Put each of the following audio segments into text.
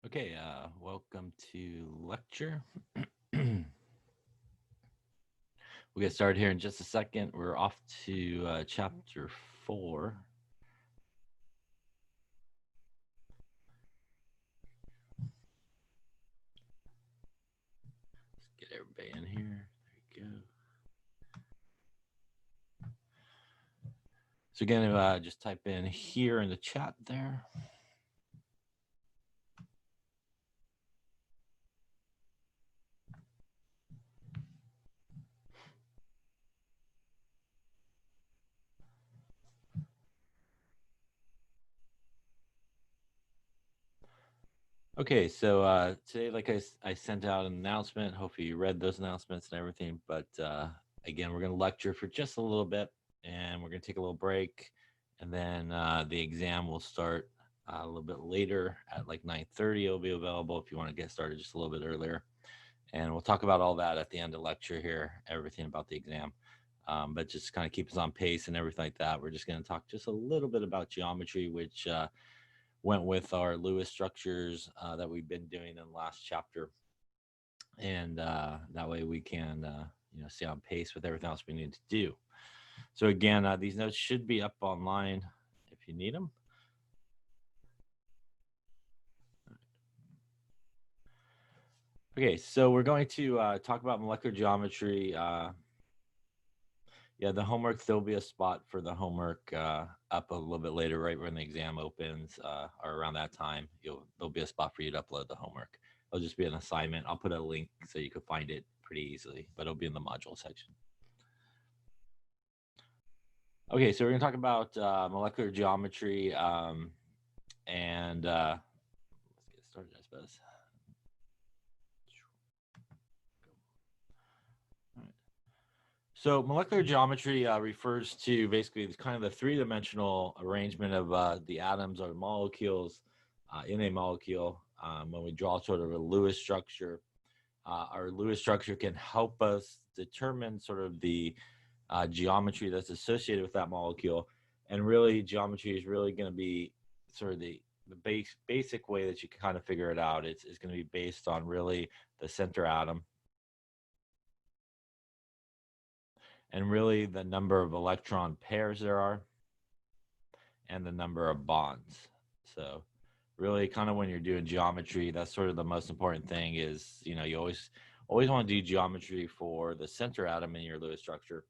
Okay, welcome to lecture. We'll get started here in just a second. We're off to chapter 4. Let's get everybody in here. There you go. So again, just type in here in the chat there. Okay, so today, like I sent out an announcement. Hopefully you read those announcements and everything. But again, we're going to lecture for just a little bit, and we're going to take a little break, and then the exam will start a little bit later at like 9:30. It'll be available if you want to get started just a little bit earlier, and we'll talk about all that at the end of lecture here, everything about the exam. But just kind of keep us on pace and everything like that. We're just going to talk just a little bit about geometry, which went with our Lewis structures that we've been doing in the last chapter, and that way we can stay on pace with everything else we need to do. So again, these notes should be up online if you need them. Okay, so we're going to talk about molecular geometry. Yeah, the homework, there'll be a spot for the homework up a little bit later, right when the exam opens, or around that time. There'll be a spot for you to upload the homework. It'll just be an assignment. I'll put a link so you can find it pretty easily, but it'll be in the module section. Okay, so we're going to talk about molecular geometry, and let's get started, I suppose. So molecular geometry refers to basically kind of the three-dimensional arrangement of the atoms or molecules in a molecule. When we draw sort of a Lewis structure, our Lewis structure can help us determine sort of the geometry that's associated with that molecule. And really, geometry is really going to be sort of the basic way that you can kind of figure it out. It's going to be based on really the center atom, and really the number of electron pairs there are, and the number of bonds. So really kind of when you're doing geometry, that's sort of the most important thing is, you always want to do geometry for the center atom in your Lewis structure.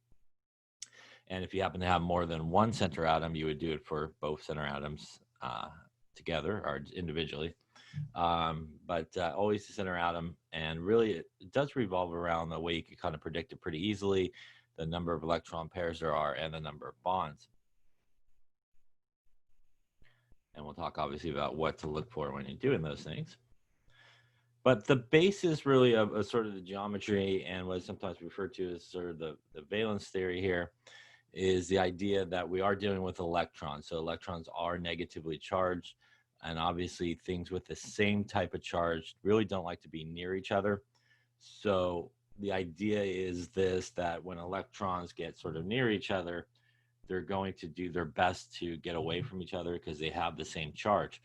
And if you happen to have more than one center atom, you would do it for both center atoms together or individually. But always the center atom. And really, it does revolve around the way you can kind of predict it pretty easily, the number of electron pairs there are, and the number of bonds. And we'll talk obviously about what to look for when you're doing those things. But the basis really of sort of the geometry and what is sometimes referred to as sort of the valence theory here is the idea that we are dealing with electrons. So electrons are negatively charged, and obviously things with the same type of charge really don't like to be near each other. So the idea is this, that when electrons get sort of near each other, they're going to do their best to get away from each other because they have the same charge.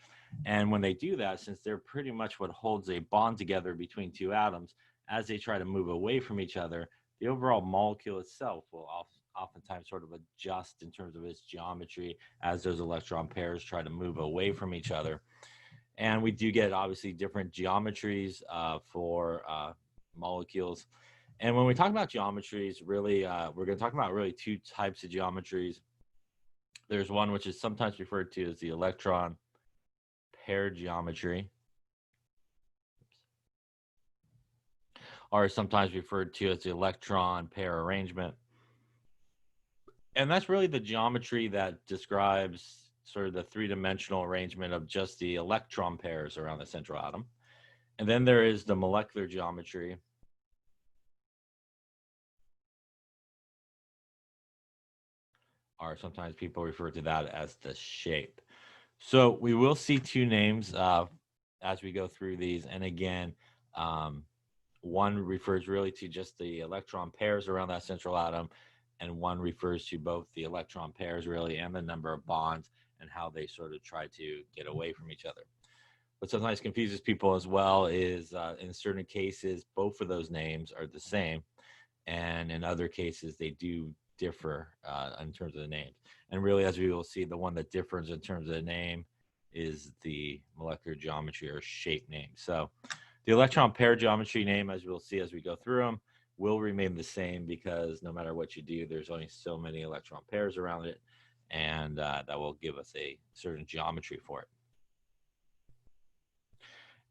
And when they do that, since they're pretty much what holds a bond together between two atoms, as they try to move away from each other, the overall molecule itself will oftentimes sort of adjust in terms of its geometry as those electron pairs try to move away from each other. And we do get obviously different geometries for molecules. And when we talk about geometries, really, we're going to talk about really two types of geometries. There's one which is sometimes referred to as the electron pair geometry, or sometimes referred to as the electron pair arrangement. And that's really the geometry that describes sort of the three-dimensional arrangement of just the electron pairs around the central atom. And then there is the molecular geometry, or sometimes people refer to that as the shape. So we will see two names as we go through these. And again, one refers really to just the electron pairs around that central atom, and one refers to both the electron pairs really and the number of bonds and how they sort of try to get away from each other. What sometimes confuses people as well is in certain cases, both of those names are the same. And in other cases, they do differ in terms of the names. And really, as we will see, the one that differs in terms of the name is the molecular geometry or shape name. So the electron pair geometry name, as we'll see as we go through them, will remain the same because no matter what you do, there's only so many electron pairs around it, and that will give us a certain geometry for it.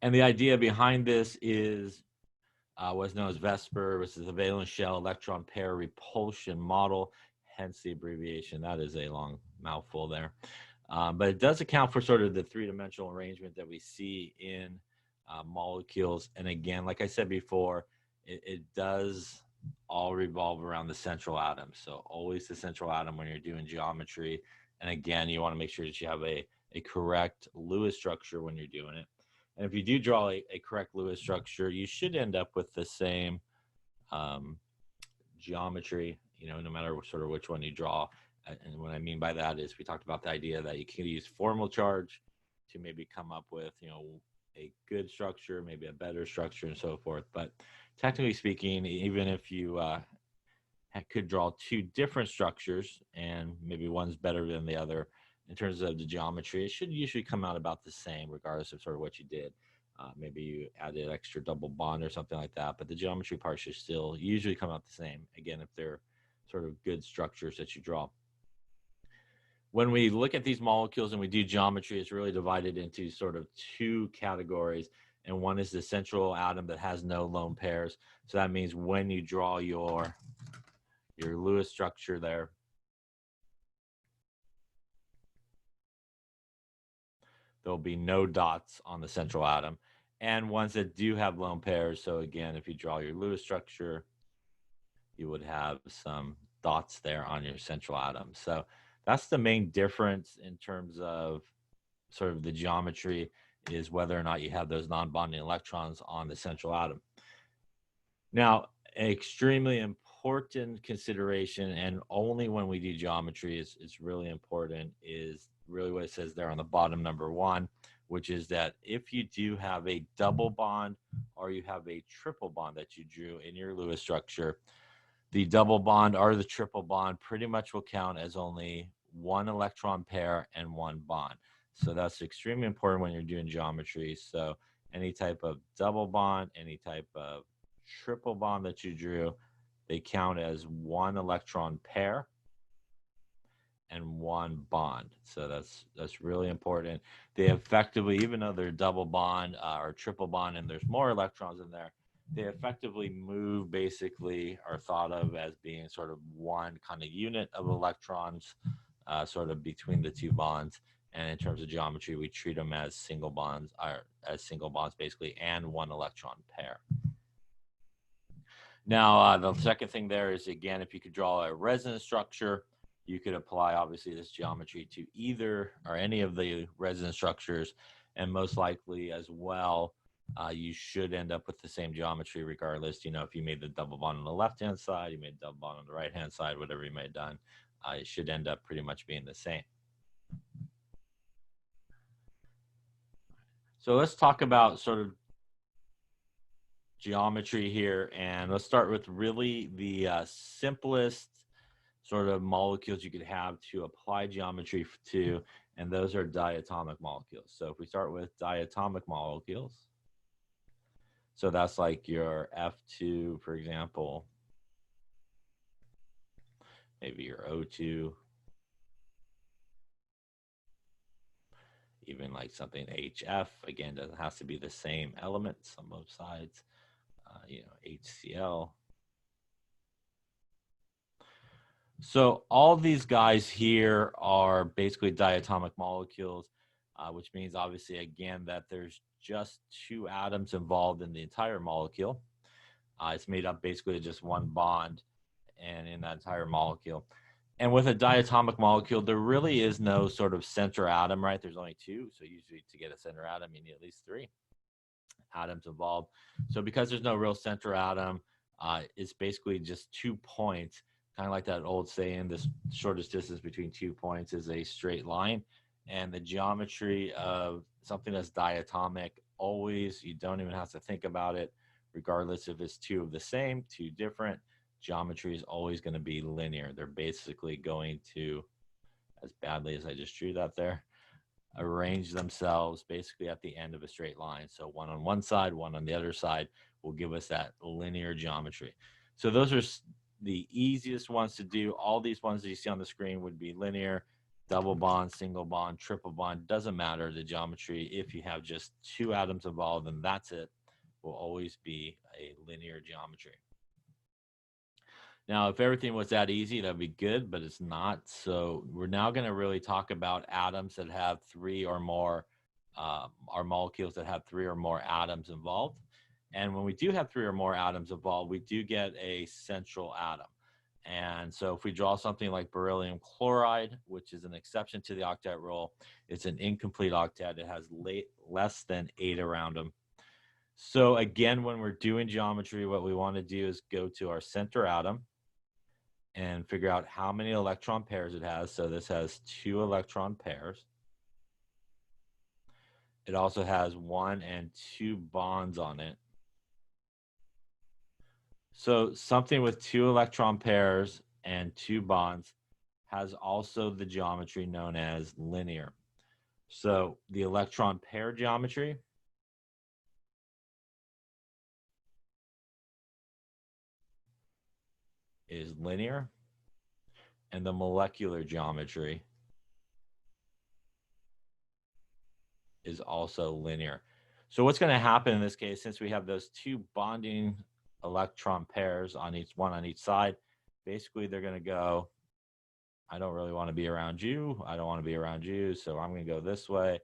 And the idea behind this is what's known as Vesper, which is the valence shell electron pair repulsion model, hence the abbreviation. That is a long mouthful there. But it does account for sort of the three-dimensional arrangement that we see in molecules. And again, like I said before, it does all revolve around the central atom. So always the central atom when you're doing geometry. And again, you want to make sure that you have a correct Lewis structure when you're doing it. And if you do draw a correct Lewis structure, you should end up with the same geometry, you know, no matter sort of which one you draw. And what I mean by that is we talked about the idea that you can use formal charge to maybe come up with, you know, a good structure, maybe a better structure and so forth. But technically speaking, even if you could draw two different structures and maybe one's better than the other, in terms of the geometry, it should usually come out about the same, regardless of sort of what you did. Maybe you added extra double bond or something like that, but the geometry part should still usually come out the same, again, if they're sort of good structures that you draw. When we look at these molecules and we do geometry, it's really divided into sort of two categories, and one is the central atom that has no lone pairs. So that means when you draw your Lewis structure there, there'll be no dots on the central atom, and ones that do have lone pairs. So again, if you draw your Lewis structure, you would have some dots there on your central atom. So that's the main difference in terms of sort of the geometry, is whether or not you have those non-bonding electrons on the central atom. Now, an extremely important consideration, and only when we do geometry is really important, is really what it says there on the bottom, number 1, which is that if you do have a double bond or you have a triple bond that you drew in your Lewis structure, the double bond or the triple bond pretty much will count as only one electron pair and one bond. So that's extremely important when you're doing geometry. So any type of double bond, any type of triple bond that you drew, they count as one electron pair and one bond. So that's really important. They effectively, even though they're double bond or triple bond and there's more electrons in there, they effectively move, basically are thought of as being sort of one kind of unit of electrons sort of between the two bonds. And in terms of geometry, we treat them as single bonds, or as single bonds basically, and one electron pair. Now, the second thing there is, again, if you could draw a resonance structure, you could apply, obviously, this geometry to either or any of the resonance structures, and most likely as well, you should end up with the same geometry regardless. You know, if you made the double bond on the left-hand side, you made the double bond on the right-hand side, whatever you may have done, it should end up pretty much being the same. So let's talk about sort of geometry here, and let's start with really the simplest sort of molecules you could have to apply geometry to, and those are diatomic molecules. So if we start with diatomic molecules, so that's like your F2, for example, maybe your O2, even like something HF, again, doesn't have to be the same elements on both sides, you know, HCl. So all these guys here are basically diatomic molecules, which means obviously, again, that there's just two atoms involved in the entire molecule. It's made up basically of just one bond and in that entire molecule. And with a diatomic molecule, there really is no sort of center atom, right? There's only two. So usually to get a center atom, you need at least three atoms involved. So because there's no real center atom, it's basically just 2 points, kind of like that old saying, the shortest distance between 2 points is a straight line. And the geometry of something that's diatomic, always, you don't even have to think about it, regardless if it's two of the same, two different, geometry is always going to be linear. They're basically going to, as badly as I just drew that there, arrange themselves basically at the end of a straight line. So one on one side, one on the other side will give us that linear geometry. So those are the easiest ones to do. All these ones that you see on the screen would be linear, double bond, single bond, triple bond, doesn't matter the geometry. If you have just two atoms involved, then that's it, will always be a linear geometry. Now, if everything was that easy, that'd be good, but it's not. So we're now going to really talk about atoms that have three or more, our molecules that have three or more atoms involved. And when we do have three or more atoms involved, we do get a central atom. And so if we draw something like beryllium chloride, which is an exception to the octet rule, it's an incomplete octet. It has less than 8 around them. So again, when we're doing geometry, what we want to do is go to our center atom and figure out how many electron pairs it has. So this has 2 electron pairs. It also has 1 and 2 bonds on it. So something with 2 electron pairs and 2 bonds has also the geometry known as linear. So the electron pair geometry is linear, and the molecular geometry is also linear. So what's going to happen in this case, since we have those 2 bonding electron pairs on one on each side, basically they're going to go, I don't really want to be around you, I don't want to be around you, so I'm going to go this way,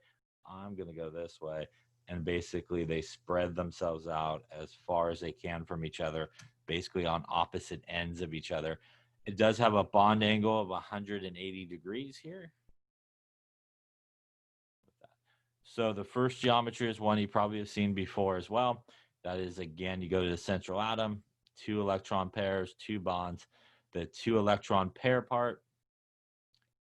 I'm going to go this way, and basically they spread themselves out as far as they can from each other, basically on opposite ends of each other. It does have a bond angle of 180 degrees here. So the first geometry is one you probably have seen before as well. That is, again, you go to the central atom, 2 electron pairs, 2 bonds. The 2 electron pair part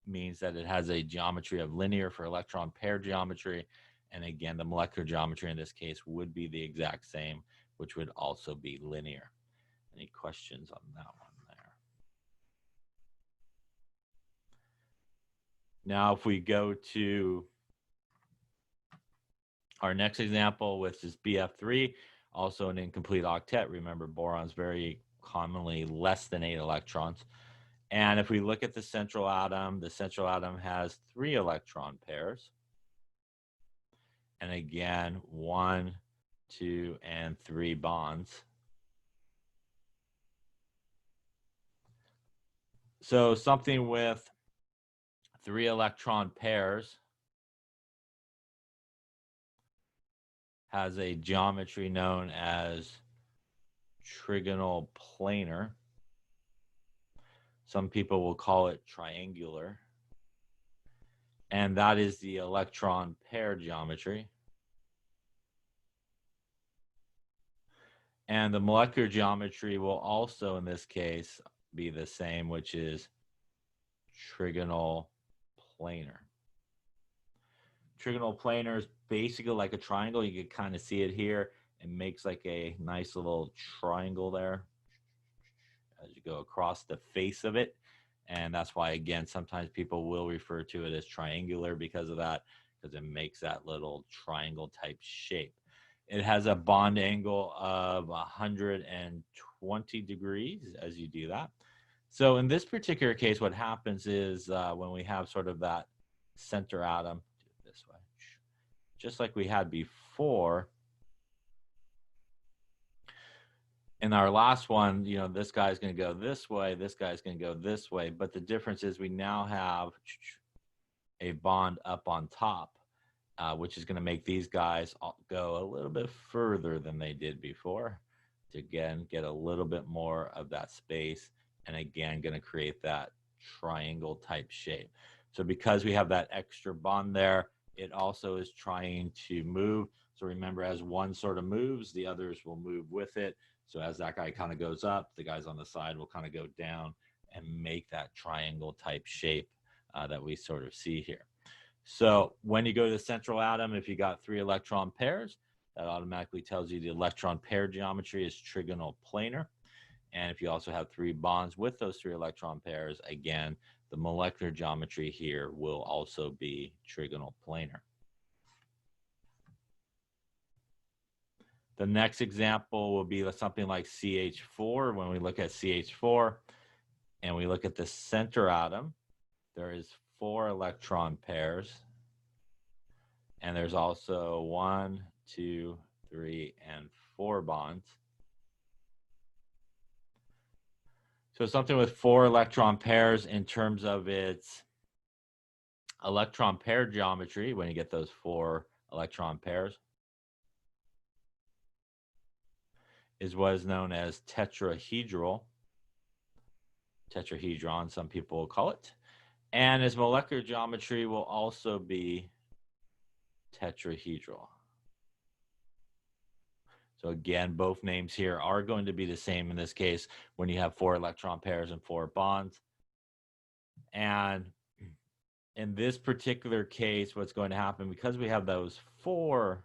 means that it has a geometry of linear for electron pair geometry. And again, the molecular geometry in this case would be the exact same, which would also be linear. Any questions on that one there? Now, if we go to our next example, which is BF3, also an incomplete octet. Remember, boron's very commonly less than 8 electrons. And if we look at the central atom has 3 electron pairs. And again, 1, 2, and 3 bonds. So something with 3 electron pairs has a geometry known as trigonal planar. Some people will call it triangular. And that is the electron pair geometry. And the molecular geometry will also, in this case, be the same, which is trigonal planar. Trigonal planar is basically like a triangle. You can kind of see it here. It makes like a nice little triangle there as you go across the face of it. And that's why, again, sometimes people will refer to it as triangular because of that, because it makes that little triangle type shape. It has a bond angle of 120 degrees as you do that. So in this particular case, what happens is when we have sort of that center atom, this way, just like we had before, in our last one, you know, this guy's going to go this way, this guy's going to go this way, but the difference is we now have a bond up on top, which is going to make these guys go a little bit further than they did before to, again, get a little bit more of that space, and again, going to create that triangle type shape. So because we have that extra bond there, it also is trying to move. So remember, as one sort of moves, the others will move with it. So as that guy kind of goes up, the guys on the side will kind of go down and make that triangle type shape that we sort of see here. So when you go to the central atom, if you got 3 electron pairs, that automatically tells you the electron pair geometry is trigonal planar. And if you also have 3 bonds with those 3 electron pairs, again, the molecular geometry here will also be trigonal planar. The next example will be something like CH4. When we look at CH4 and we look at the center atom, there is 4 electron pairs. And there's also 1, 2, 3, and 4 bonds. So something with 4 electron pairs in terms of its electron pair geometry, when you get those 4 electron pairs, is what is known as tetrahedral. Tetrahedron, some people will call it. And its molecular geometry will also be tetrahedral. So again, both names here are going to be the same in this case when you have 4 electron pairs and 4 bonds. And in this particular case, what's going to happen, because we have those 4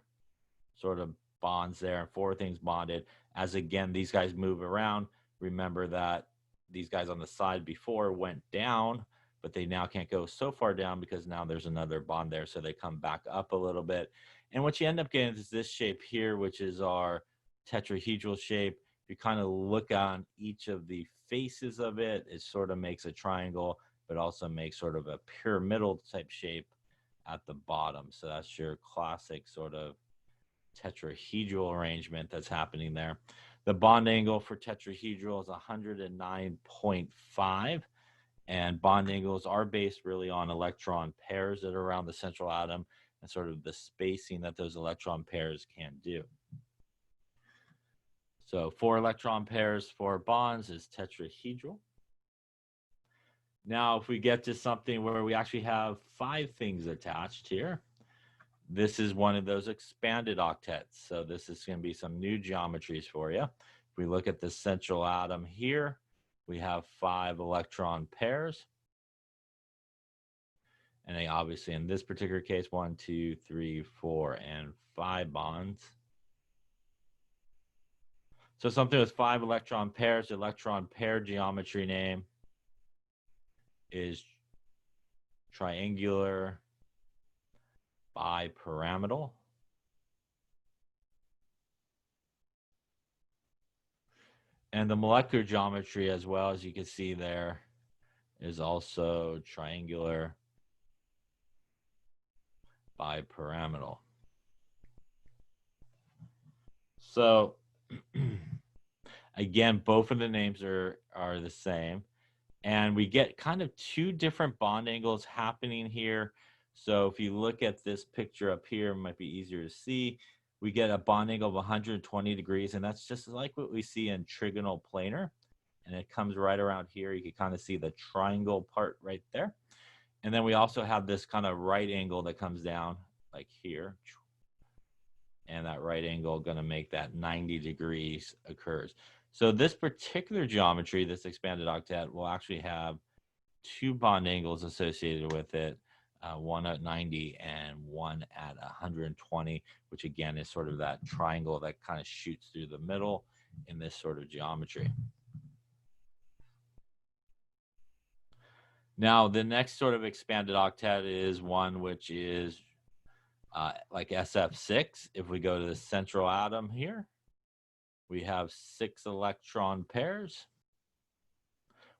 sort of bonds there and 4 things bonded, as again, these guys move around, remember that these guys on the side before went down, but they now can't go so far down because now there's another bond there, so they come back up a little bit. And what you end up getting is this shape here, which is our tetrahedral shape. If you kind of look on each of the faces of it, it sort of makes a triangle, but also makes sort of a pyramidal type shape at the bottom. So that's your classic sort of tetrahedral arrangement that's happening there. The bond angle for tetrahedral is 109.5. And bond angles are based really on electron pairs that are around the central atom and sort of the spacing that those electron pairs can do. So 4 electron pairs, 4 bonds is tetrahedral. Now, if we get to something where we actually have 5 things attached here, this is one of those expanded octets. So this is going to be some new geometries for you. If we look at the central atom here, we have 5 electron pairs. And they obviously, in this particular case, 1, 2, 3, 4, and 5 bonds. So something with 5 electron pairs, the electron pair geometry name is triangular bipyramidal. And the molecular geometry, as well, as you can see there, is also triangular bipyramidal. So again, both of the names are the same. And we get kind of 2 different bond angles happening here. So if you look at this picture up here, it might be easier to see. We get a bond angle of 120 degrees, and that's just like what we see in trigonal planar. And it comes right around here. You can kind of see the triangle part right there. And then we also have this kind of right angle that comes down like here. And that right angle going to make that 90 degrees occurs. So this particular geometry, this expanded octet, will actually have 2 bond angles associated with it, one at 90 and one at 120, which again is sort of that triangle that kind of shoots through the middle in this sort of geometry. Now, the next sort of expanded octet is one which is like SF6. If we go to the central atom here, we have 6 electron pairs.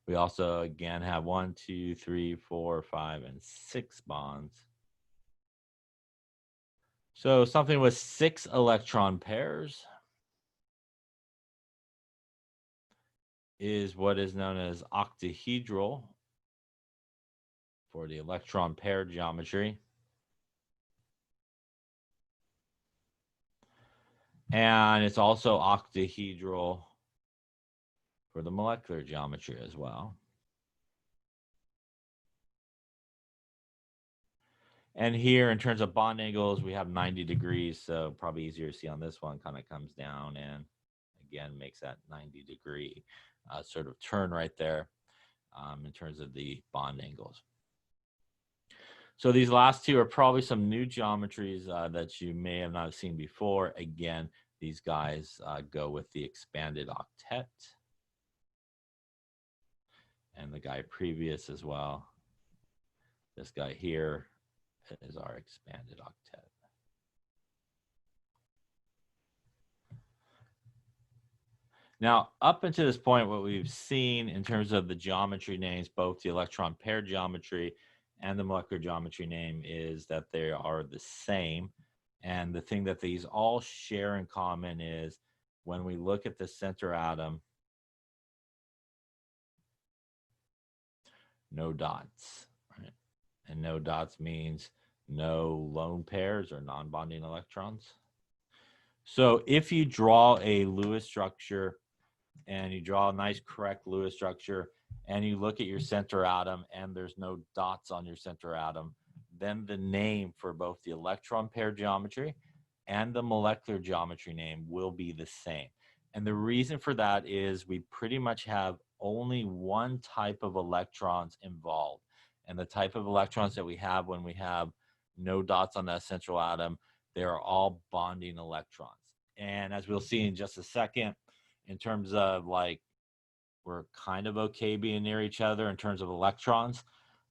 We also, again, have 1, 2, 3, 4, 5, and 6 bonds. So something with 6 electron pairs is what is known as octahedral for the electron pair geometry. And it's also octahedral for the molecular geometry as well. And here, in terms of bond angles, we have 90 degrees, so probably easier to see on this one, kind of comes down and, again, makes that 90-degree sort of turn right there in terms of the bond angles. So these last two are probably some new geometries that you may have not seen before. Again, these guys go with the expanded octet. And the guy previous as well. This guy here is our expanded octet. Now, up until this point, what we've seen in terms of the geometry names, both the electron pair geometry and the molecular geometry name, is that they are the same. And the thing that these all share in common is when we look at the center atom, no dots, right? And no dots means no lone pairs or non-bonding electrons. So if you draw a Lewis structure and you draw a nice correct Lewis structure and you look at your center atom and there's no dots on your center atom, then the name for both the electron pair geometry and the molecular geometry name will be the same. And the reason for that is we pretty much have only one type of electrons involved. And the type of electrons that we have when we have no dots on that central atom, they are all bonding electrons. And as we'll see in just a second, in terms of like, we're kind of okay being near each other in terms of electrons.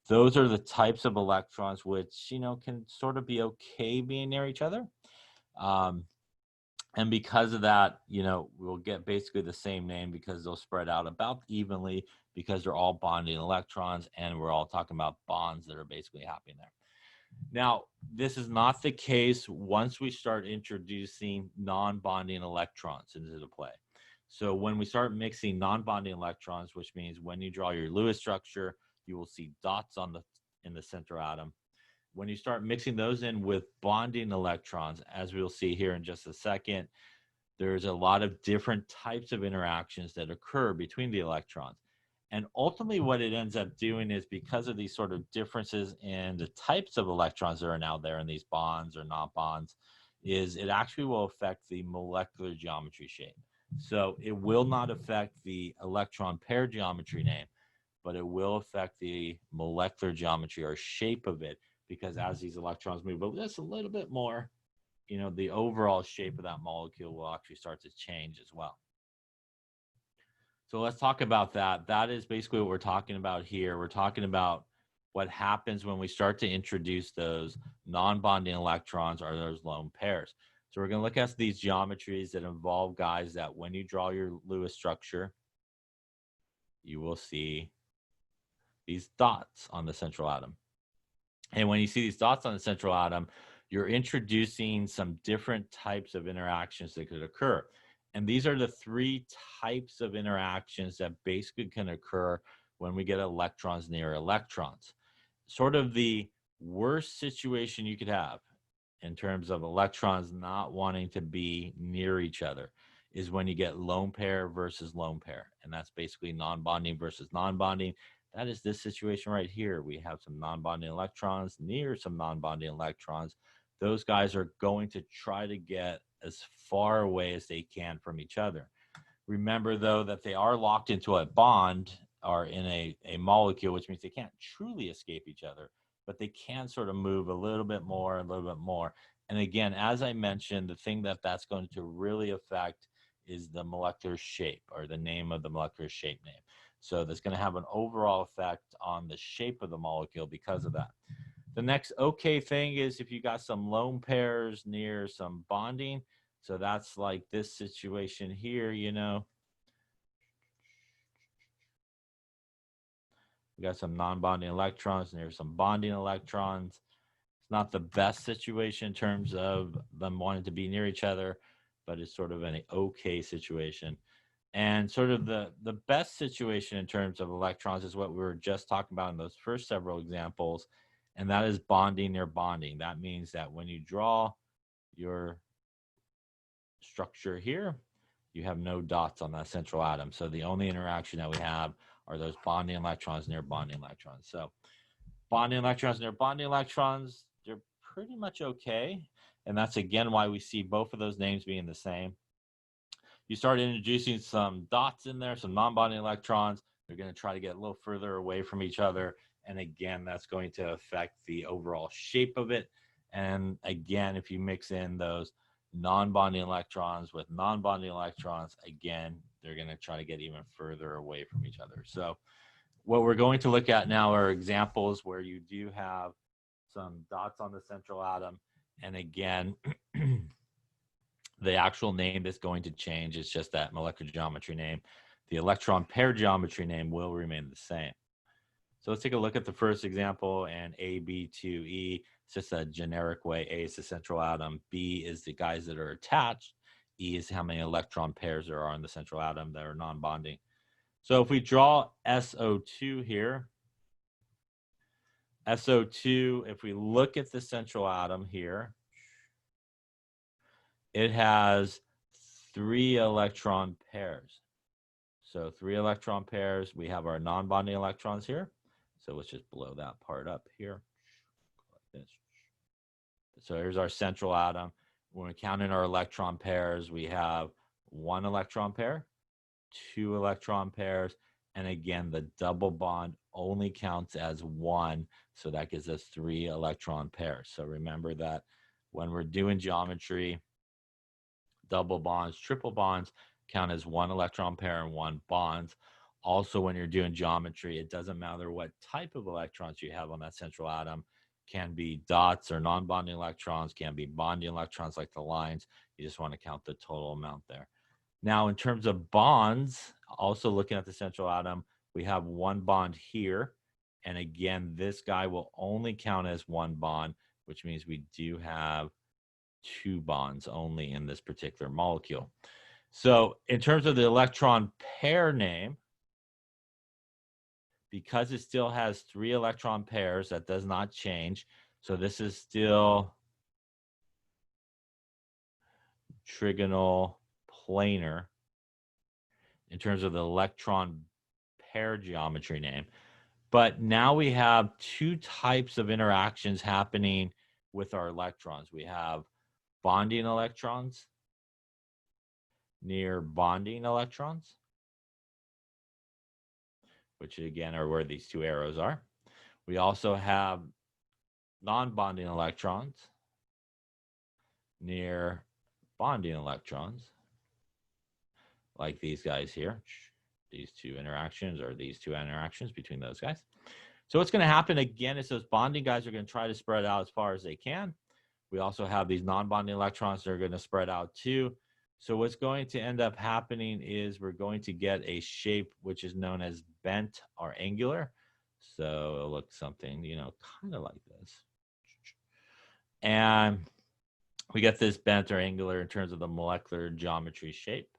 Those are the types of electrons which, you know, can sort of be okay being near each other. And because of that, you know, we'll get basically the same name because they'll spread out about evenly because they're all bonding electrons and we're all talking about bonds that are basically happening there. Now, this is not the case once we start introducing non-bonding electrons into the play. So when we start mixing non-bonding electrons, which means when you draw your Lewis structure, you will see dots in the center atom. When you start mixing those in with bonding electrons, as we'll see here in just a second, there's a lot of different types of interactions that occur between the electrons. And ultimately what it ends up doing is because of these sort of differences in the types of electrons that are now there in these bonds or not bonds, is it actually will affect the molecular geometry shape. So it will not affect the electron pair geometry name, but it will affect the molecular geometry or shape of it, because as these electrons move just a little bit more, you know, the overall shape of that molecule will actually start to change as well. So let's talk about that. That is basically what we're talking about here. We're talking about what happens when we start to introduce those non-bonding electrons or those lone pairs. So we're going to look at these geometries that involve guys that when you draw your Lewis structure, you will see these dots on the central atom. And when you see these dots on the central atom, you're introducing some different types of interactions that could occur. And these are the three types of interactions that basically can occur when we get electrons near electrons. Sort of the worst situation you could have in terms of electrons not wanting to be near each other is when you get lone pair versus lone pair. And that's basically non-bonding versus non-bonding. That is this situation right here. We have some non-bonding electrons near some non-bonding electrons. Those guys are going to try to get as far away as they can from each other. Remember, though, that they are locked into a bond or in a molecule, which means they can't truly escape each other, but they can sort of move a little bit more, a little bit more. And again, as I mentioned, the thing that's going to really affect is the molecular shape or the name of the molecular shape name. So that's going to have an overall effect on the shape of the molecule because of that. The next okay thing is if you got some lone pairs near some bonding. So that's like this situation here, you know. We got some non-bonding electrons near some bonding electrons. It's not the best situation in terms of them wanting to be near each other, but it's sort of an okay situation. And sort of the best situation in terms of electrons is what we were just talking about in those first several examples, and that is bonding near bonding. That means that when you draw your structure here, you have no dots on that central atom. So the only interaction that we have are those bonding electrons near bonding electrons. So bonding electrons near bonding electrons, they're pretty much okay. And that's again why we see both of those names being the same. You start introducing some dots in there, some non-bonding electrons. They're going to try to get a little further away from each other. And again, that's going to affect the overall shape of it. And again, if you mix in those non-bonding electrons with non-bonding electrons, again, they're going to try to get even further away from each other. So what we're going to look at now are examples where you do have some dots on the central atom. And again, the actual name is going to change. It's just that molecular geometry name. The electron pair geometry name will remain the same. So let's take a look at the first example, and AB2E. It's just a generic way. A is the central atom. B is the guys that are attached. E is how many electron pairs there are in the central atom that are non-bonding. So if we draw SO2 here, SO2, if we look at the central atom here, it has 3 electron pairs. So 3 electron pairs. We have our non-bonding electrons here. So let's just blow that part up here. Like this. So here's our central atom. When we count in our electron pairs, we have 1 electron pair, 2 electron pairs, and again, the double bond only counts as 1. So that gives us 3 electron pairs. So remember that when we're doing geometry, double bonds, triple bonds count as 1 electron pair and 1 bonds. Also, when you're doing geometry, it doesn't matter what type of electrons you have on that central atom. Can be dots or non-bonding electrons, can be bonding electrons like the lines. You just want to count the total amount there. Now, in terms of bonds, also looking at the central atom, we have 1 bond here. And again, this guy will only count as 1 bond, which means we do have 2 bonds only in this particular molecule. So in terms of the electron pair name, because it still has 3 electron pairs, that does not change. So this is still trigonal planar in terms of the electron pair geometry name. But now we have 2 types of interactions happening with our electrons. We have bonding electrons near bonding electrons, which again are where these 2 arrows are. We also have non-bonding electrons near bonding electrons, like these guys here. These 2 interactions, or these 2 interactions between those guys. So what's going to happen again is those bonding guys are going to try to spread out as far as they can. We also have these non-bonding electrons that are going to spread out too. So what's going to end up happening is we're going to get a shape which is known as bent or angular. So it'll look something, kind of like this. And we get this bent or angular in terms of the molecular geometry shape.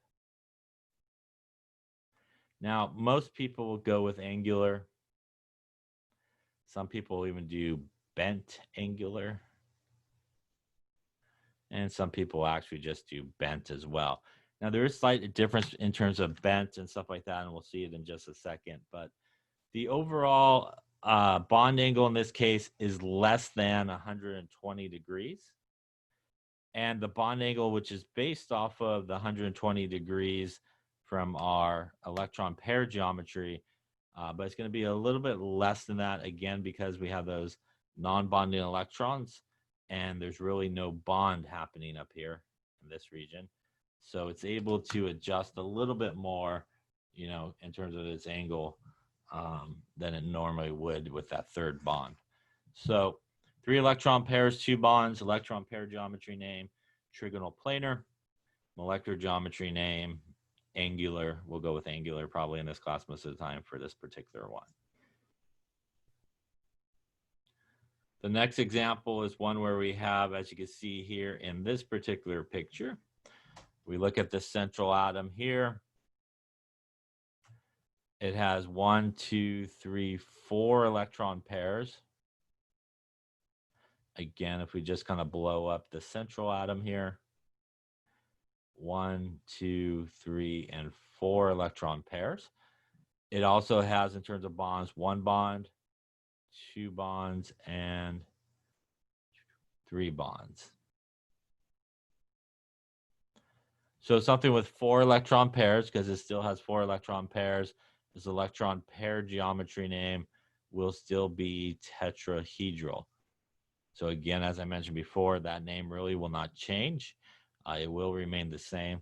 Now, most people will go with angular. Some people even do bent angular. And some people actually just do bent as well. Now, there is slight difference in terms of bent and stuff like that, and we'll see it in just a second. But the overall bond angle in this case is less than 120 degrees. And the bond angle, which is based off of the 120 degrees from our electron pair geometry, but it's going to be a little bit less than that, again, because we have those non-bonding electrons. And there's really no bond happening up here in this region. So it's able to adjust a little bit more, in terms of its angle than it normally would with that 3rd bond. So 3 electron pairs, 2 bonds, electron pair geometry name, trigonal planar, molecular geometry name, angular. We'll go with angular probably in this class most of the time for this particular one. The next example is one where we have, as you can see here in this particular picture, we look at the central atom here. It has 1, 2, 3, 4 electron pairs. Again, if we just kind of blow up the central atom here, 1, 2, 3, and 4 electron pairs. It also has, in terms of bonds, 1 bond, 2 bonds, and 3 bonds. So something with 4 electron pairs, because it still has 4 electron pairs, this electron pair geometry name will still be tetrahedral. So again, as I mentioned before, that name really will not change. It will remain the same.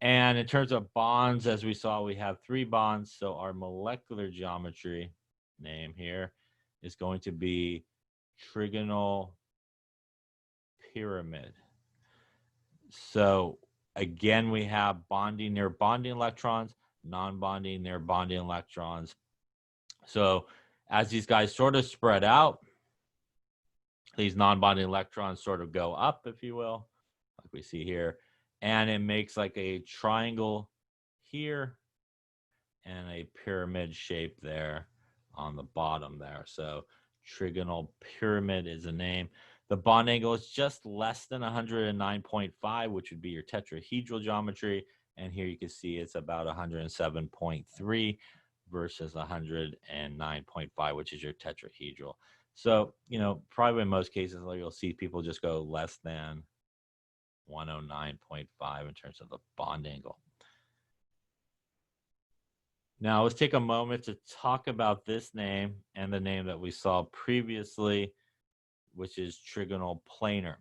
And in terms of bonds, as we saw, we have 3 bonds. So our molecular geometry name here is going to be trigonal pyramid. So again, we have bonding near bonding electrons, non-bonding near bonding electrons. So as these guys sort of spread out, these non-bonding electrons sort of go up, if you will, like we see here, and it makes like a triangle here and a pyramid shape there on the bottom there. So trigonal pyramid is the name. The bond angle is just less than 109.5, which would be your tetrahedral geometry. And here you can see it's about 107.3 versus 109.5, which is your tetrahedral. So, you know, probably in most cases, you'll see people just go less than 109.5 in terms of the bond angle. Now, let's take a moment to talk about this name and the name that we saw previously, which is trigonal planar.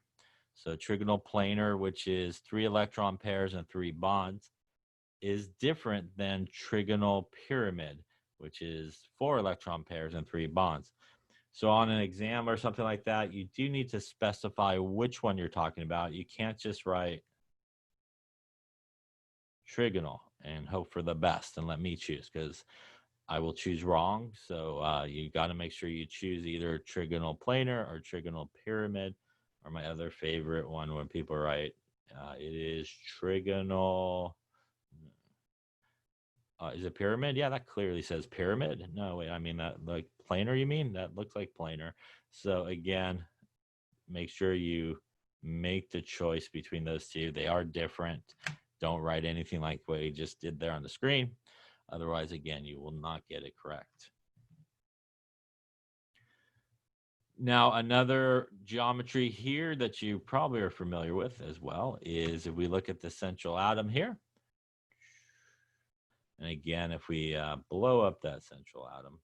So trigonal planar, which is 3 electron pairs and 3 bonds, is different than trigonal pyramid, which is 4 electron pairs and 3 bonds. So on an exam or something like that, you do need to specify which one you're talking about. You can't just write trigonal and hope for the best and let me choose, because I will choose wrong. So you got to make sure you choose either trigonal planar or trigonal pyramid, or my other favorite one when people write, it is trigonal. Is it pyramid? Yeah, that clearly says pyramid. No, wait, I mean that like planar, you mean? That looks like planar. So again, make sure you make the choice between those two. They are different. Don't write anything like what we just did there on the screen. Otherwise, again, you will not get it correct. Now, another geometry here that you probably are familiar with as well is if we look at the central atom here. And again, if we blow up that central atom,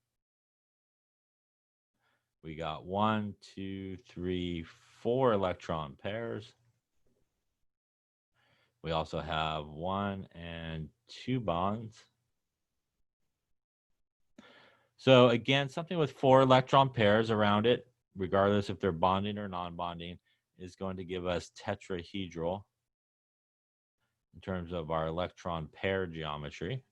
we got 1, 2, 3, 4 electron pairs. We also have 1 and 2 bonds. So again, something with 4 electron pairs around it, regardless if they're bonding or non-bonding, is going to give us tetrahedral in terms of our electron pair geometry.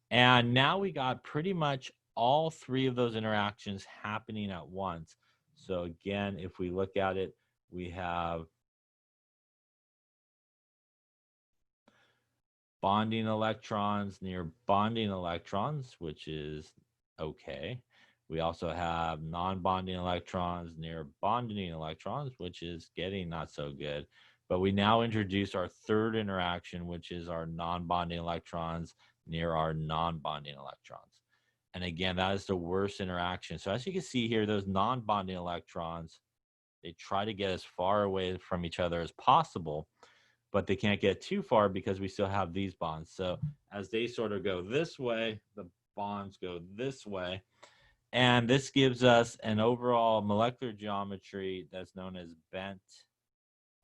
And now we got pretty much all 3 of those interactions happening at once. So again, if we look at it, we have bonding electrons near bonding electrons, which is okay. We also have non-bonding electrons near bonding electrons, which is getting not so good. But we now introduce our 3rd interaction, which is our non-bonding electrons near our non-bonding electrons. And again, that is the worst interaction. So as you can see here, those non-bonding electrons, they try to get as far away from each other as possible, but they can't get too far because we still have these bonds. So as they sort of go this way, the bonds go this way. And this gives us an overall molecular geometry that's known as bent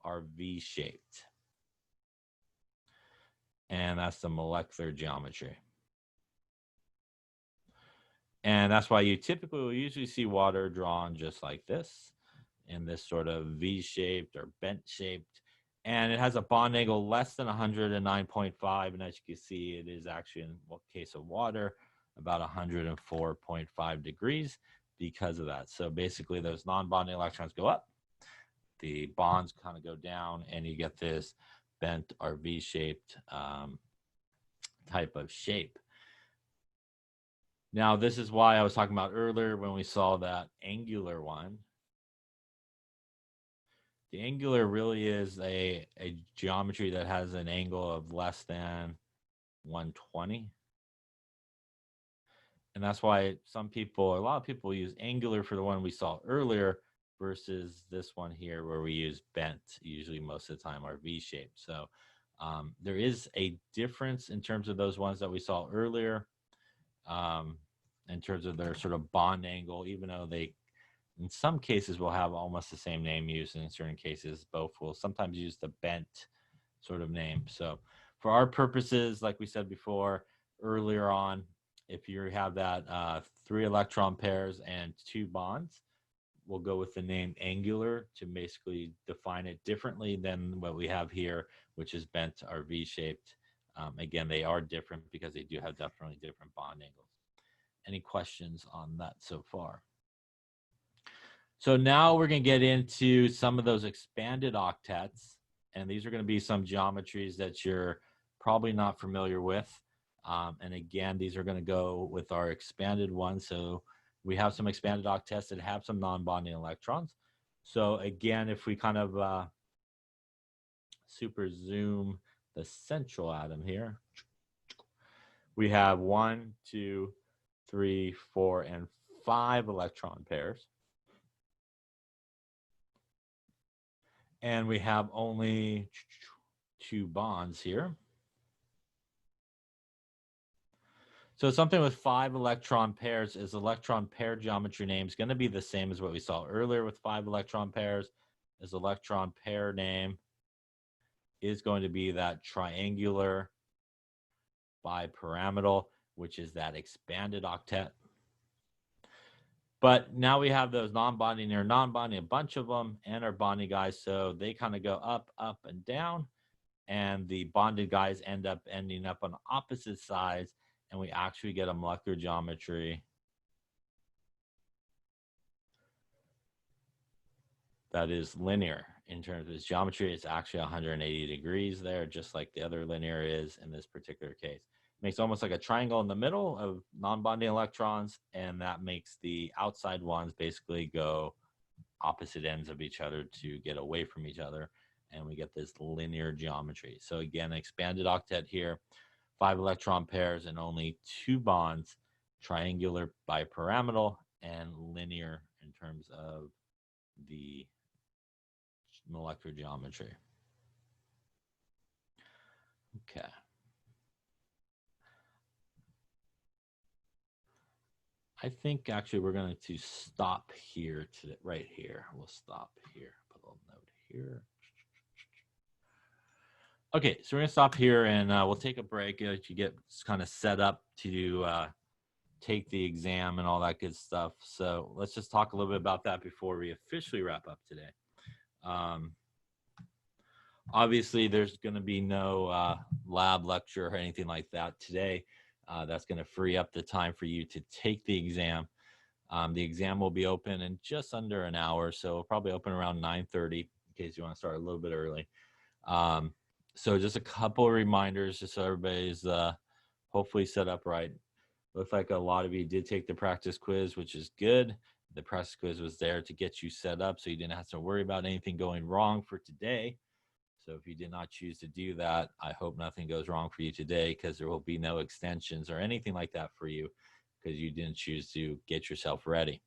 or V-shaped. And that's the molecular geometry. And that's why you typically will usually see water drawn just like this, in this sort of V-shaped or bent-shaped. And it has a bond angle less than 109.5. And as you can see, it is actually, in the case of water, about 104.5 degrees because of that. So basically, those non-bonding electrons go up, the bonds kind of go down, and you get this bent or V-shaped type of shape. Now, this is why I was talking about earlier when we saw that angular one. The angular really is a geometry that has an angle of less than 120. And that's why a lot of people use angular for the one we saw earlier versus this one here where we use bent, usually most of the time, or V-shaped. So there is a difference in terms of those ones that we saw earlier. in terms of their sort of bond angle, even though they, in some cases, will have almost the same name used. In certain cases, both will sometimes use the bent sort of name. So for our purposes, like we said before, earlier on, if you have that 3 electron pairs and 2 bonds, we'll go with the name angular to basically define it differently than what we have here, which is bent or V-shaped. Again, they are different because they do have definitely different bond angles. Any questions on that so far? So now we're going to get into some of those expanded octets, and these are going to be some geometries that you're probably not familiar with. And again, these are going to go with our expanded ones. So we have some expanded octets that have some non-bonding electrons. So again, if we kind of super zoom the central atom here, we have 1, 2, 3, 4, and 5 electron pairs. And we have only 2 bonds here. So something with 5 electron pairs is electron pair geometry name is going to be the same as what we saw earlier with 5 electron pairs. This electron pair name is going to be that triangular bipyramidal, which is that expanded octet. But now we have those non-bonding or non-bonding, a bunch of them, and our bonding guys. So they kind of go up, up, and down. And the bonded guys ending up on opposite sides. And we actually get a molecular geometry that is linear. In terms of its geometry, it's actually 180 degrees there, just like the other linear is in this particular case. Makes almost like a triangle in the middle of non-bonding electrons, and that makes the outside ones basically go opposite ends of each other to get away from each other, and we get this linear geometry. So again, expanded octet here, 5 electron pairs and only 2 bonds, triangular bipyramidal, and linear in terms of the molecular geometry. Okay. I think actually we're going to stop here to right here. We'll stop here. Put a little note here. Okay, so we're going to stop here and we'll take a break to get kind of set up to take the exam and all that good stuff. So let's just talk a little bit about that before we officially wrap up today. Obviously, there's going to be no lab lecture or anything like that today. That's going to free up the time for you to take the exam. The exam will be open in just under an hour, so it'll probably open around 9:30 in case you want to start a little bit early. So just a couple of reminders just so everybody's hopefully set up right. Looks like a lot of you did take the practice quiz, which is good. The practice quiz was there to get you set up so you didn't have to worry about anything going wrong for today. So if you did not choose to do that, I hope nothing goes wrong for you today because there will be no extensions or anything like that for you because you didn't choose to get yourself ready.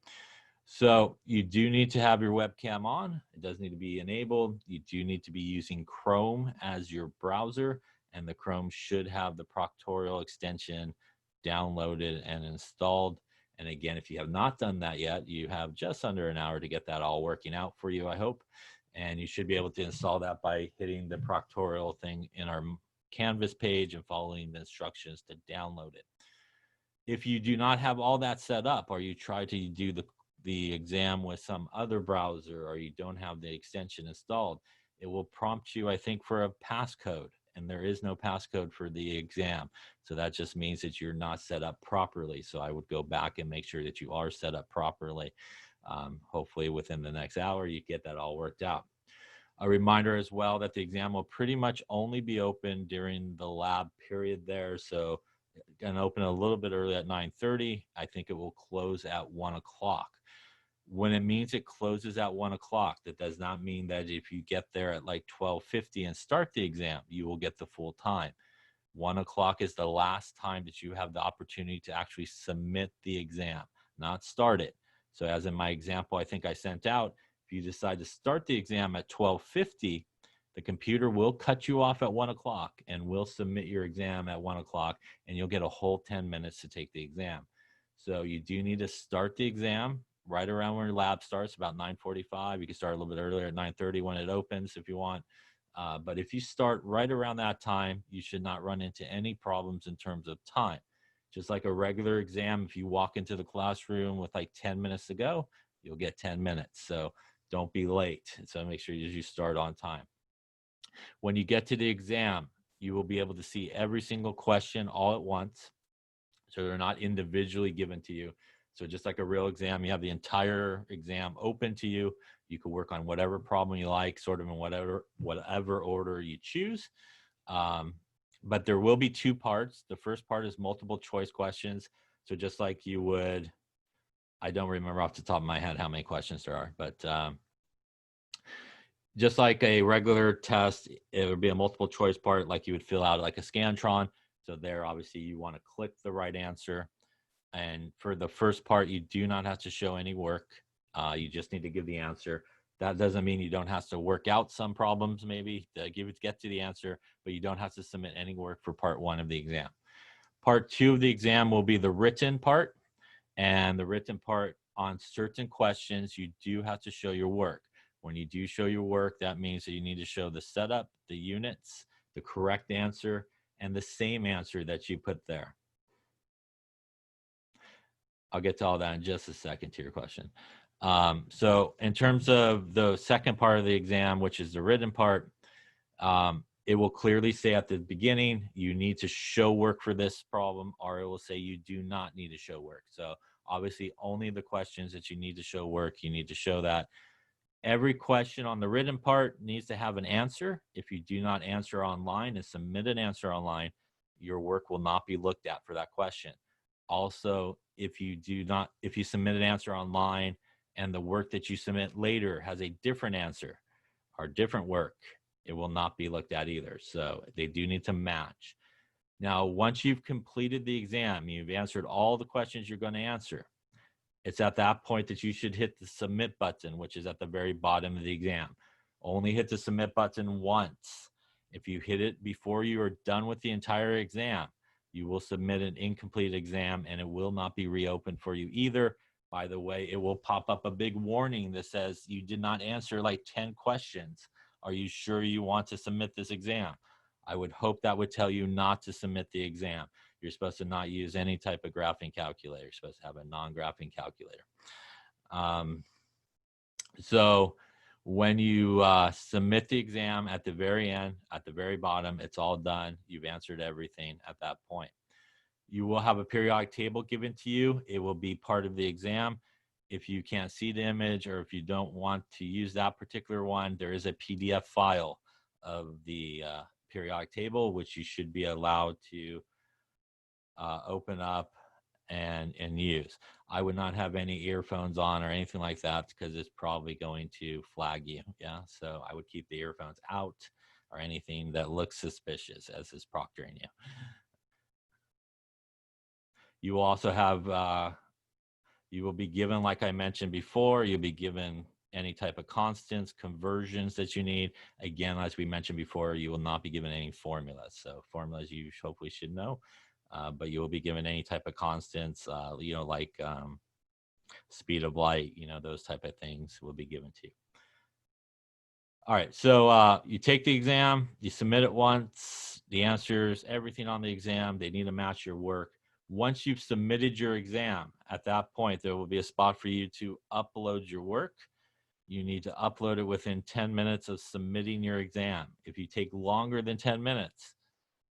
So you do need to have your webcam on. It does need to be enabled. You do need to be using Chrome as your browser, and the Chrome should have the Proctorial extension downloaded and installed. And again, if you have not done that yet, you have just under an hour to get that all working out for you, I hope. And you should be able to install that by hitting the Proctorial thing in our Canvas page and following the instructions to download it. If you do not have all that set up, or you try to do the exam with some other browser, or you don't have the extension installed, it will prompt you, I think, for a passcode. And there is no passcode for the exam. So that just means that you're not set up properly. So I would go back and make sure that you are set up properly. Hopefully within the next hour, you get that all worked out. A reminder as well that the exam will pretty much only be open during the lab period there. So it's going to open a little bit early at 9:30. I think it will close at 1 o'clock. When it means it closes at 1 o'clock, that does not mean that if you get there at like 12:50 and start the exam, you will get the full time. 1 o'clock is the last time that you have the opportunity to actually submit the exam, not start it. So as in my example, I think I sent out, if you decide to start the exam at 12:50, the computer will cut you off at 1 o'clock and will submit your exam at 1 o'clock, and you'll get a whole 10 minutes to take the exam. So you do need to start the exam right around when your lab starts, about 9:45. You can start a little bit earlier at 9:30 when it opens if you want. But if you start right around that time, you should not run into any problems in terms of time. Just like a regular exam, if you walk into the classroom with like 10 minutes to go, you'll get 10 minutes. So don't be late. So make sure you start on time. When you get to the exam, you will be able to see every single question all at once. So they're not individually given to you. So just like a real exam, you have the entire exam open to you. You can work on whatever problem you like, sort of in whatever order you choose. But there will be two parts. The first part is multiple choice questions. So just like you would, I don't remember off the top of my head how many questions there are, but just like a regular test, it would be a multiple choice part like you would fill out like a Scantron. So there, obviously, you want to click the right answer. And for the first part, you do not have to show any work. You just need to give the answer. That doesn't mean you don't have to work out some problems maybe to get to the answer, but you don't have to submit any work for part one of the exam. Part two of the exam will be the written part. And the written part, on certain questions, you do have to show your work. When you do show your work, that means that you need to show the setup, the units, the correct answer, and the same answer that you put there. I'll get to all that in just a second to your question. So in terms of the second part of the exam, which is the written part, it will clearly say at the beginning, you need to show work for this problem, or it will say you do not need to show work. So obviously only the questions that you need to show work, you need to show that. Every question on the written part needs to have an answer. If you do not answer online and submit an answer online, your work will not be looked at for that question. Also, if you submit an answer online and the work that you submit later has a different answer or different work, it will not be looked at either. So they do need to match. Now, once you've completed the exam, you've answered all the questions you're going to answer. It's at that point that you should hit the submit button, which is at the very bottom of the exam. Only hit the submit button once. If you hit it before you are done with the entire exam, you will submit an incomplete exam and it will not be reopened for you either. By the way, it will pop up a big warning that says you did not answer like 10 questions. Are you sure you want to submit this exam? I would hope that would tell you not to submit the exam. You're supposed to not use any type of graphing calculator. You're supposed to have a non-graphing calculator. So when you submit the exam at the very end, at the very bottom, it's all done. You've answered everything at that point. You will have a periodic table given to you. It will be part of the exam. If you can't see the image or if you don't want to use that particular one, there is a PDF file of the periodic table, which you should be allowed to open up and use. I would not have any earphones on or anything like that because it's probably going to flag you. Yeah, so I would keep the earphones out or anything that looks suspicious as is proctoring you. You will also have, you will be given, like I mentioned before, you'll be given any type of constants, conversions that you need. Again, as we mentioned before, you will not be given any formulas. So formulas you hopefully should know. But you will be given any type of constants, like speed of light, those type of things will be given to you. All right, so you take the exam, you submit it once, the answers, everything on the exam, they need to match your work. Once you've submitted your exam, at that point, there will be a spot for you to upload your work. You need to upload it within 10 minutes of submitting your exam. If you take longer than 10 minutes,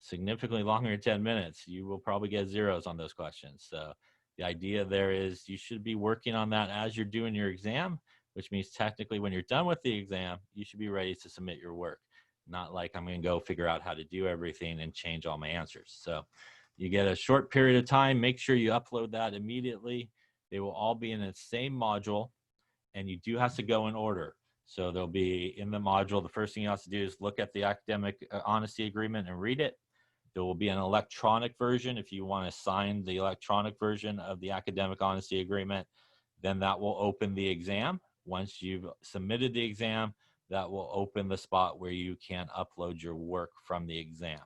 significantly longer than 10 minutes, you will probably get zeros on those questions. So the idea there is you should be working on that as you're doing your exam, which means technically when you're done with the exam, you should be ready to submit your work. Not like I'm going to go figure out how to do everything and change all my answers. So you get a short period of time. Make sure you upload that immediately. They will all be in the same module, and you do have to go in order. So they'll be in the module. The first thing you have to do is look at the academic honesty agreement and read it. There will be an electronic version. If you want to sign the electronic version of the academic honesty agreement, then that will open the exam. Once you've submitted the exam, that will open the spot where you can upload your work from the exam.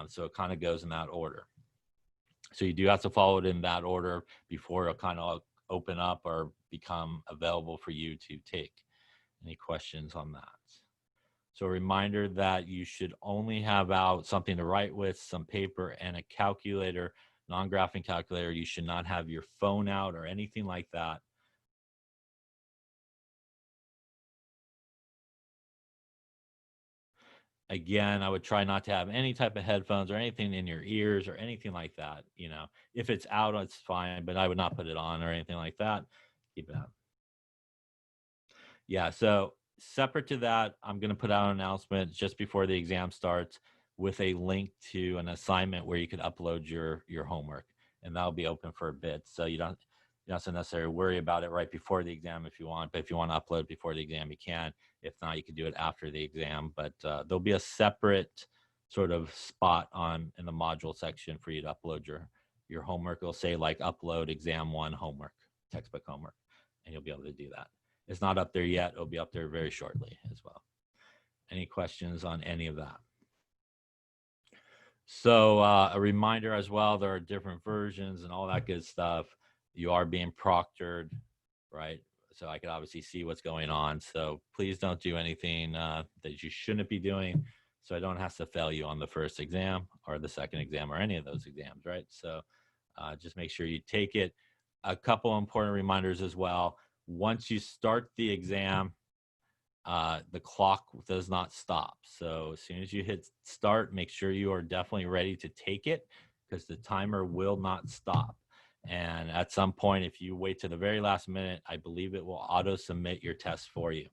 So it kind of goes in that order. So you do have to follow it in that order before it'll kind of open up or become available for you to take. Any questions on that? So a reminder that you should only have out something to write with, some paper, and a calculator, non-graphing calculator. You should not have your phone out or anything like that. Again, I would try not to have any type of headphones or anything in your ears or anything like that. You know, if it's out, it's fine, but I would not put it on or anything like that. Keep it out. Yeah, so separate to that, I'm going to put out an announcement just before the exam starts with a link to an assignment where you could upload your homework, and that'll be open for a bit. So you don't necessarily worry about it right before the exam if you want, but if you want to upload before the exam, you can. If not, you can do it after the exam, but there'll be a separate sort of spot in the module section for you to upload your homework. It'll say like upload exam 1 homework, textbook homework, and you'll be able to do that. It's not up there yet. It'll be up there very shortly as well. Any questions on any of that? So a reminder as well, there are different versions and all that good stuff. You are being proctored, right? So I could obviously see what's going on. So please don't do anything that you shouldn't be doing. So I don't have to fail you on the first exam or the second exam or any of those exams, right? So just make sure you take it. A couple important reminders as well. Once you start the exam, the clock does not stop. So as soon as you hit start, make sure you are definitely ready to take it because the timer will not stop. And at some point, if you wait to the very last minute, I believe it will auto submit your test for you.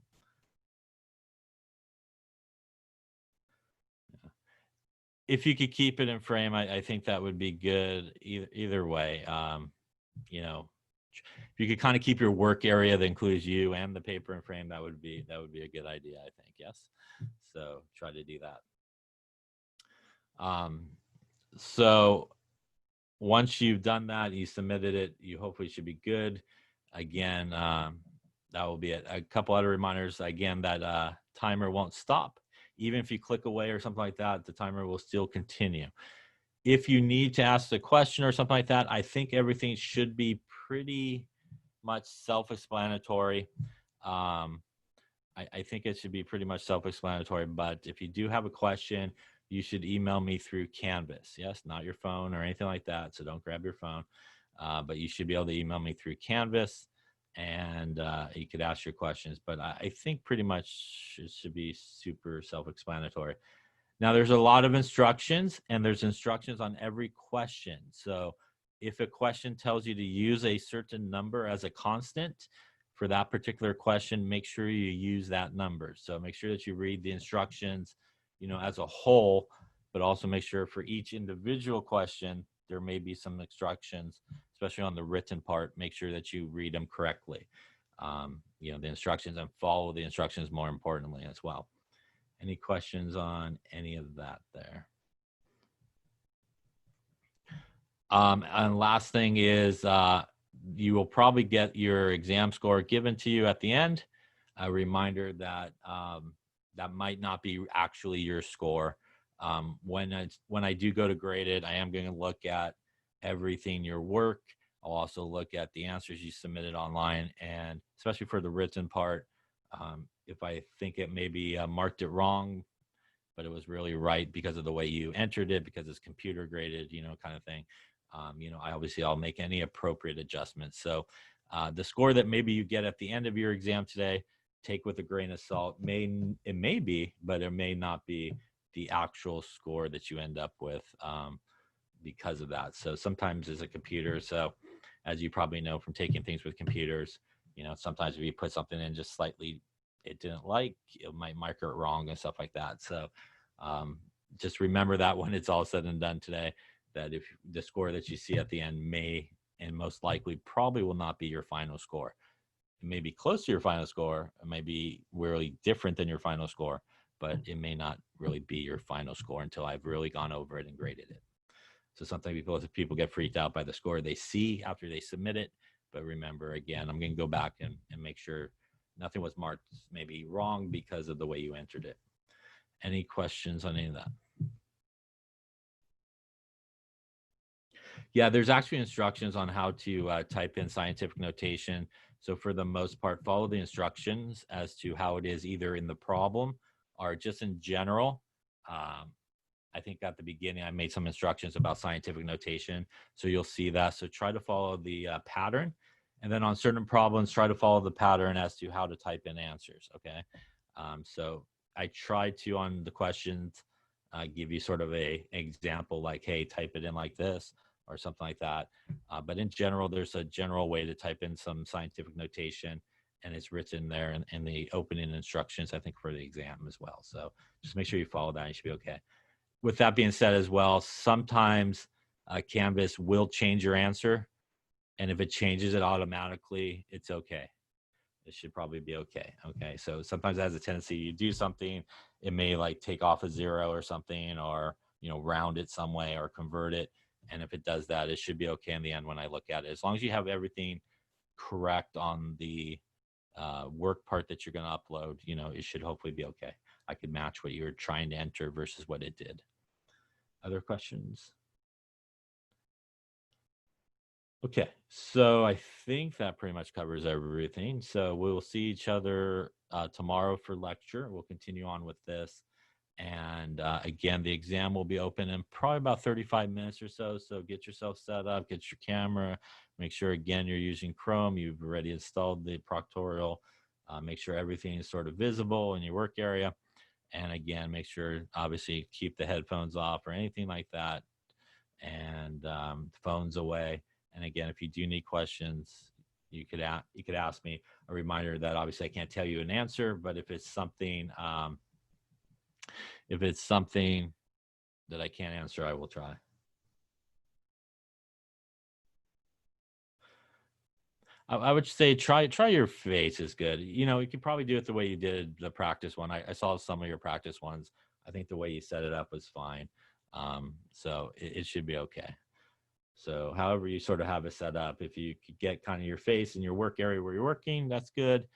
If you could keep it in frame, I think that would be good either way. You know, if you could kind of keep your work area that includes you and the paper and frame, that would be a good idea, I think. Yes. So try to do that. So once you've done that, you submitted it, you hopefully should be good. Again, that will be it. A couple other reminders. Again, that timer won't stop. Even if you click away or something like that, the timer will still continue. If you need to ask a question or something like that, I think everything should be pretty much self-explanatory. I think it should be pretty much self-explanatory, but if you do have a question, you should email me through Canvas. Yes, not your phone or anything like that, so don't grab your phone, but you should be able to email me through Canvas, and you could ask your questions, but I think pretty much it should be super self-explanatory. Now, there's a lot of instructions, and there's instructions on every question. So if a question tells you to use a certain number as a constant for that particular question, make sure you use that number. So make sure that you read the instructions, you know, as a whole, but also make sure for each individual question, there may be some instructions, especially on the written part. Make sure that you read them correctly. You know, the instructions, and follow the instructions more importantly as well. Any questions on any of that there? And last thing is you will probably get your exam score given to you at the end. A reminder that that might not be actually your score. When I do go to grade it, I am going to look at everything, your work. I'll also look at the answers you submitted online, and especially for the written part, if I think it maybe marked it wrong, but it was really right because of the way you entered it, because it's computer graded, you know, kind of thing. You know, I'll make any appropriate adjustments. So the score that maybe you get at the end of your exam today, take with a grain of salt. It may be, but it may not be the actual score that you end up with because of that. So sometimes it's a computer. So as you probably know from taking things with computers, you know, sometimes if you put something in just slightly it didn't like, it might mark it wrong and stuff like that. So just remember that when it's all said and done today, that if the score that you see at the end may and most likely probably will not be your final score. It may be close to your final score. It may be really different than your final score, but it may not really be your final score until I've really gone over it and graded it. So sometimes people get freaked out by the score they see after they submit it. But remember, again, I'm going to go back and make sure nothing was marked maybe wrong because of the way you entered it. Any questions on any of that? Yeah, there's actually instructions on how to type in scientific notation. So for the most part, follow the instructions as to how it is either in the problem or just in general. Um, I think at the beginning I made some instructions about scientific notation, so you'll see that. So try to follow the pattern, and then on certain problems, try to follow the pattern as to how to type in answers. Okay, so I tried to on the questions give you sort of a example like, hey, type it in like this or something like that. But in general, there's a general way to type in some scientific notation, and it's written there in the opening instructions, I think, for the exam as well. So just make sure you follow that, and you should be okay. With that being said as well, sometimes Canvas will change your answer. And if it changes it automatically, it's okay. It should probably be okay. Okay. So sometimes it has a tendency, you do something, it may like take off a 0 or something, or, you know, round it some way or convert it. And if it does that, it should be okay in the end when I look at it. As long as you have everything correct on the work part that you're going to upload, you know, it should hopefully be okay. I could match what you were trying to enter versus what it did. Other questions? Okay, so I think that pretty much covers everything. So we will see each other tomorrow for lecture. We'll continue on with this. And again, the exam will be open in probably about 35 minutes or so. So get yourself set up, get your camera, make sure, again, you're using Chrome. You've already installed the proctorial. Make sure everything is sort of visible in your work area. And again, make sure, obviously, keep the headphones off or anything like that, and phones away. And again, if you do need questions, you could ask me. A reminder that obviously I can't tell you an answer, but if it's something that I can't answer, I will try. I would say try your face is good. You know, you could probably do it the way you did the practice one. I saw some of your practice ones. I think the way you set it up was fine. So it should be okay. So however you sort of have it set up, if you could get kind of your face in your work area where you're working, that's good.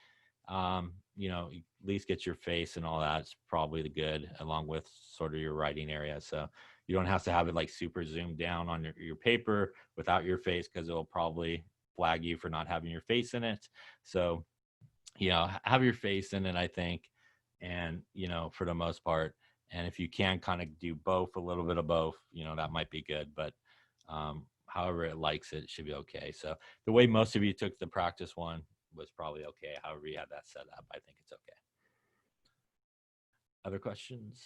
You know, at least get your face and all that's probably the good, along with sort of your writing area. So you don't have to have it like super zoomed down on your paper without your face, because it'll probably flag you for not having your face in it. So, you know, have your face in it, I think, and, you know, for the most part. And if you can kind of do both, a little bit of both, you know, that might be good. But however it likes it, it should be okay. So the way most of you took the practice one was probably okay. However you had that set up, I think it's okay. Other questions?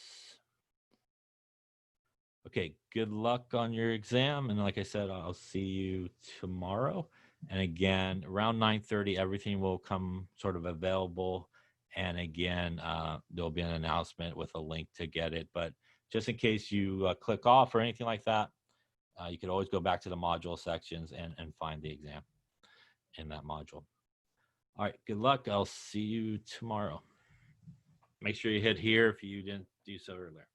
Okay, good luck on your exam. And like I said, I'll see you tomorrow. And again, around 9:30, everything will come sort of available. And again, there'll be an announcement with a link to get it. But just in case you click off or anything like that, you could always go back to the module sections and find the exam in that module. All right, good luck. I'll see you tomorrow. Make sure you hit here if you didn't do so earlier.